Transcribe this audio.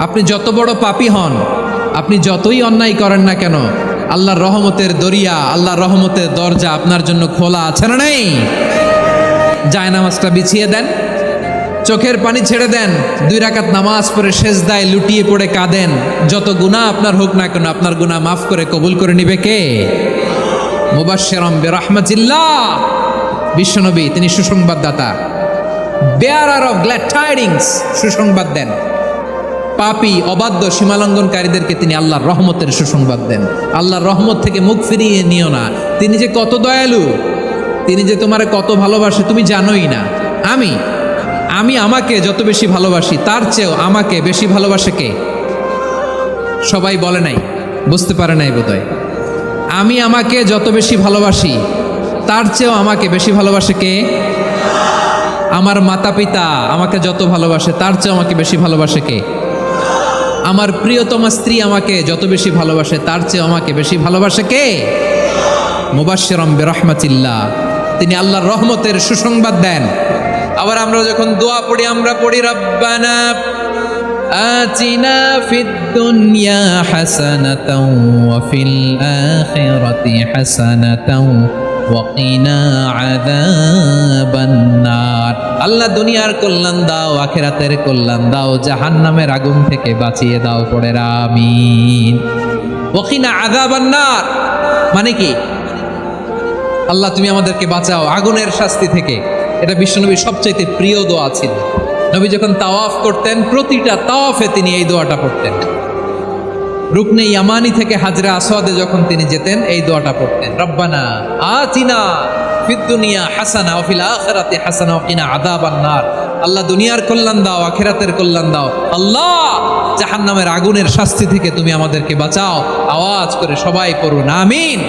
আপনি যত বড় পাপী হন, আপনি যতই অন্যায় করেন না কেন, আল্লাহর রহমতের দরিয়া, আল্লাহর রহমতের দরজা আপনার জন্য খোলা আছে না নেই? জায়নামাজটা বিছিয়ে দেন, চোখের পানি ছেড়ে দেন, 2 রাকাত নামাজ পড়ে সেজদায় লুটিয়ে পড়ে কাঁদেন। যত গুনাহ আপনার হোক না কেন, আপনার গুনাহ মাফ করে কবুল করে নিবে কে? মুবাশশিরাম বিরহমাতিল্লাহ, বিশ্বনবী তিনি সুসংবাদদাতা, বেয়ারার অফ গ্ল্যাড টাইডিংস, সুসংবাদ দেন। পাপী অবাধ্য সীমালঙ্ঘনকারীদেরকে তিনি আল্লাহর রহমতের সুসংবাদ দেন। আল্লাহর রহমত থেকে মুখ ফিরিয়ে নিও না। তিনি যে কত দয়ালু, তিনি যে তোমারে কত ভালোবাসে তুমি জানোই না। আমি আমাকে যত বেশি ভালোবাসি তার চেয়েও আমাকে বেশি ভালোবাসে কে? সবাই বলে নাই, বুঝতে পারে নাই বোধহয়। আমি আমাকে যত বেশি ভালোবাসি তার চেয়েও আমাকে বেশি ভালোবাসে কে? আমার মাতা পিতা আমাকে যত ভালোবাসে তার চেয়েও আমাকে বেশি ভালোবাসে কে? আমার প্রিয়তমা স্ত্রী আমাকে যত বেশি ভালোবাসে তার চেয়ে আমাকে বেশি ভালোবাসে কে? মুবাশশিরাম বিরহমাতিল্লাহ, তিনি আল্লাহর রহমতের সুসংবাদ দেন। আবার আমরা যখন দোয়া পড়ি, আমরা পড়ি রব্বানা আতিনা ফিদ দুনিয়া হাসানাতাও ওয়া ফিল আখিরাতি হাসানাতাও ওয়া কিনা আযাবান নার। আল্লাহ দুনিয়ার কল্যাণ দাও, আখিরাতের কল্যাণ দাও, জাহান্নামের আগুন থেকে বাঁচিয়ে দাও, পড়ে আমিন। ওয়া কিনা আযাবান নার মানে কি? আল্লাহ তুমি আমাদেরকে বাঁচাও আগুনের শাস্তি থেকে। এটা বিশ্বনবীর সবচাইতে প্রিয় দোয়া ছিল। নবী যখন তাওয়াফ করতেন, প্রতিটা তাওয়াফে তিনি এই দোয়াটা পড়তেন। রুকনে ইয়ামানি থেকে হাজরা আসওয়াদে যখন তিনি যেতেন, এই দোয়াটা পড়তেন, রব্বানা আতিনা ফিদ দুনিয়া হাসানা ওয়া ফিল আখিরাতি হাসানা ওয়া কিনা আযাবান নার। আল্লাহ দুনিয়ার কল্যাণ দাও, আখিরাতের কল্যাণ দাও। আল্লাহ জাহান্নামের আগুনের শাস্তি থেকে তুমি আমাদেরকে বাঁচাও। আওয়াজ করে সবাই পড়ুন আমিন।